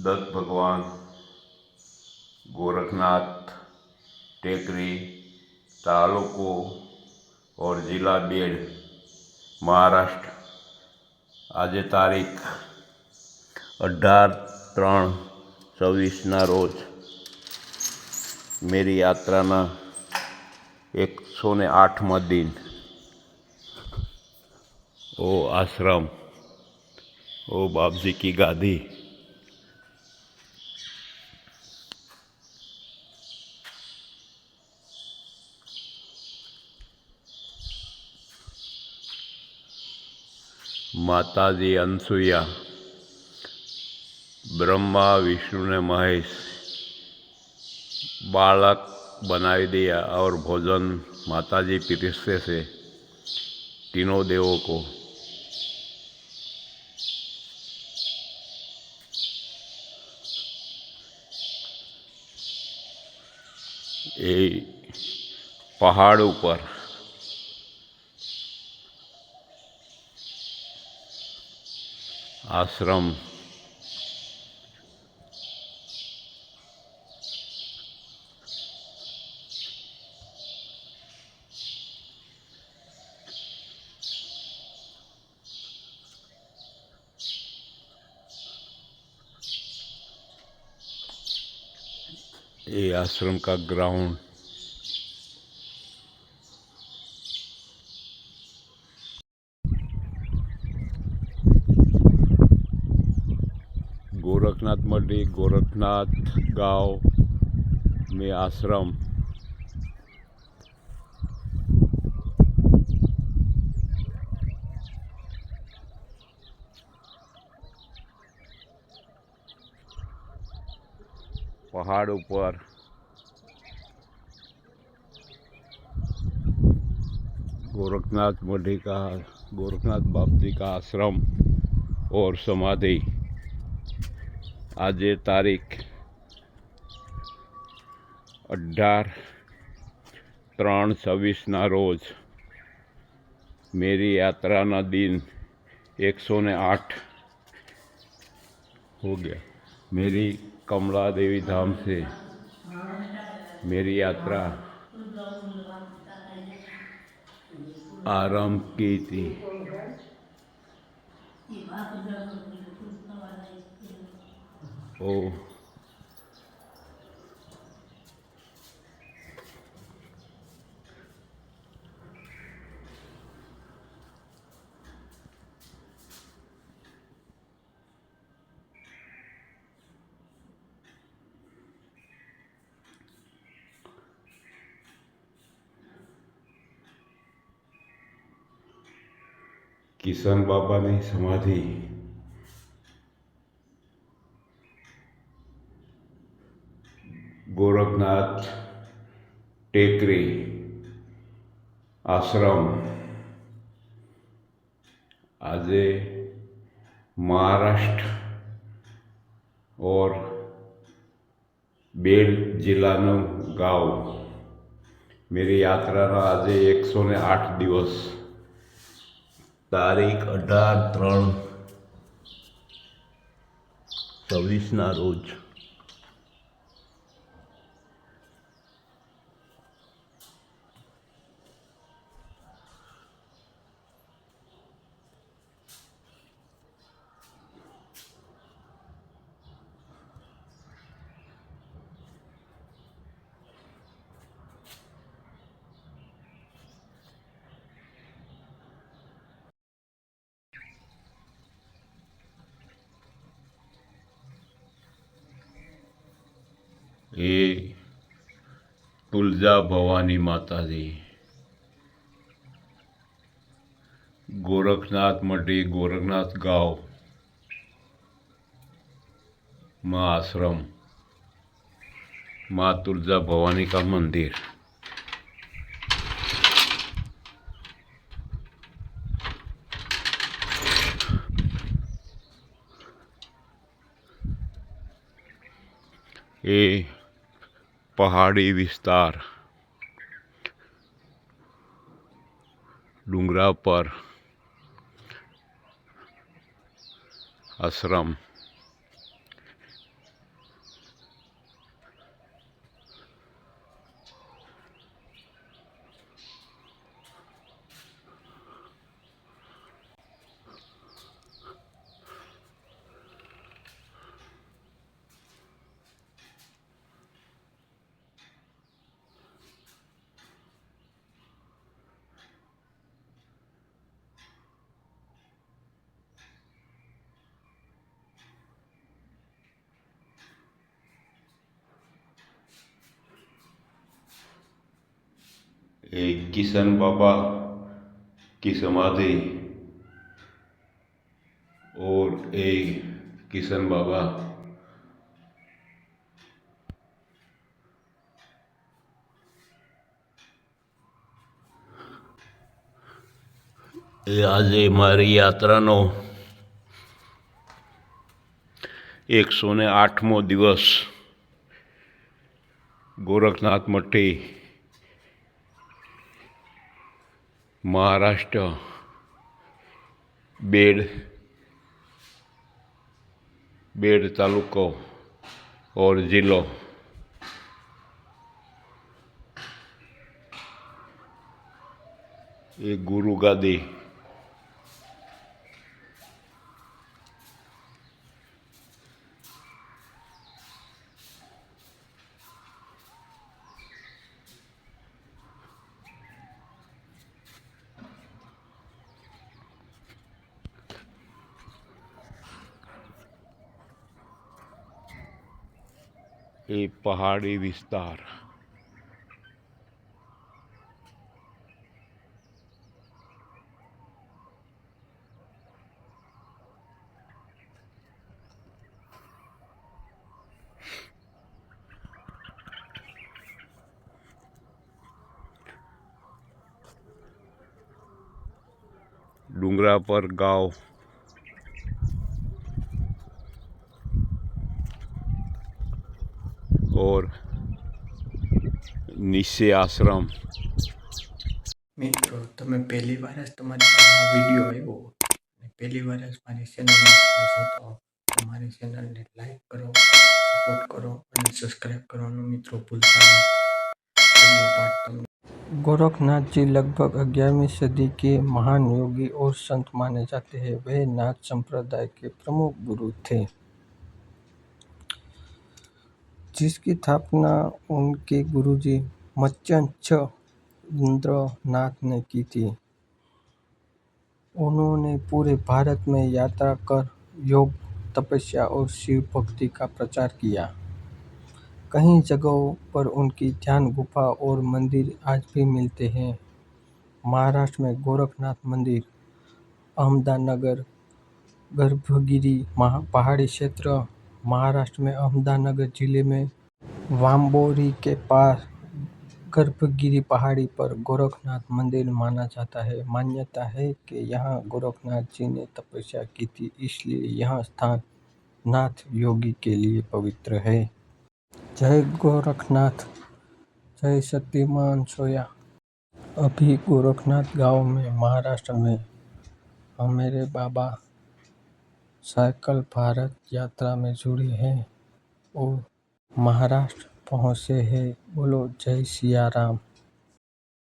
दत्त भगवान गोरखनाथ टेकरी तालुको और जिला बेड़ महाराष्ट्र। आज तारीख 18/3/24 रोज मेरी यात्राना 108मा दिन। ओ आश्रम, ओ बापजी की गादी। माताजी अनसुईया, ब्रह्मा विष्णु ने महेश बालक बनाई दिया और भोजन माताजी पीरसते से तीनों देवों को। ये पहाड़ ऊपर आश्रम ये आश्रम का ग्राउंड। गोरखनाथ मंडी, गोरखनाथ गांव में आश्रम। पहाड़ ऊपर गोरखनाथ मंडी का, गोरखनाथ बापजी का आश्रम और समाधि। आज तारीख 18/3/24 रोज मेरी यात्राना दिन 108 हो गया। मेरी कमला देवी धाम से मेरी यात्रा आरंभ की थी। ओ किशन बाबा ने समाधि गोरखनाथ टेकरी आश्रम आज महाराष्ट्र और बेड़ जिल्लाનું गाँव। मेरी यात्रा आज 108 दिवस। तारीख 18/3/24 रोज। ये तुलजा भवानी माता जी, गोरखनाथ मंडी, गोरखनाथ गांव माँ आश्रम, माँ तुलजा भवानी का मंदिर। ये पहाड़ी विस्तार डूंगरा पर आश्रम। एक किशन बाबा की समाधि और एक किशन बाबा એ આજે મારી યાત્રાનો 108મો દિવસ ગોરખનાથ મઠી મહારાષ્ટ્ર बेड तालुको और जिलो एक गुरु गादी ए पहाड़ी विस्तार डूंगरा पर गांव और निश्चय आश्रम। મિત્રો તમે પહેલી વાર જ તમારી પાસે આ વિડીયો આવ્યો અને પહેલી વાર જ મારી ચેનલને જોતા હો તો મારી ચેનલને લાઈક કરો, સપોર્ટ કરો અને સબસ્ક્રાઈબ કરવાનું મિત્રો ભૂલતા નહીં। अगला पार्ट તમને गोरखनाथ जी लगभग 11वीं सदी के महान योगी और संत माने जाते हैं। वे नाथ संप्रदाय के प्रमुख गुरु थे जिसकी स्थापना उनके गुरुजी मत्स्येंद्र नाथ ने की थी। उन्होंने पूरे भारत में यात्रा कर योग, तपस्या और शिव भक्ति का प्रचार किया। कई जगहों पर उनकी ध्यान गुफा और मंदिर आज भी मिलते हैं। महाराष्ट्र में गोरखनाथ मंदिर, अहमदनगर गर्भगिरी पहाड़ी क्षेत्र, महाराष्ट्र में अहमदनगर जिले में वांबोरी के पास गर्भगिरी पहाड़ी पर गोरखनाथ मंदिर माना जाता है। मान्यता है कि यहाँ गोरखनाथ जी ने तपस्या की थी, इसलिए यह स्थान नाथ योगी के लिए पवित्र है। जय गोरखनाथ, जय शक्तिमान सोया। अभी गोरखनाथ गांव में महाराष्ट्र में मेरे बाबा साइकिल भारत यात्रा में जुड़े हैं और महाराष्ट्र पहुँचे हैं। बोलो जय सिया राम।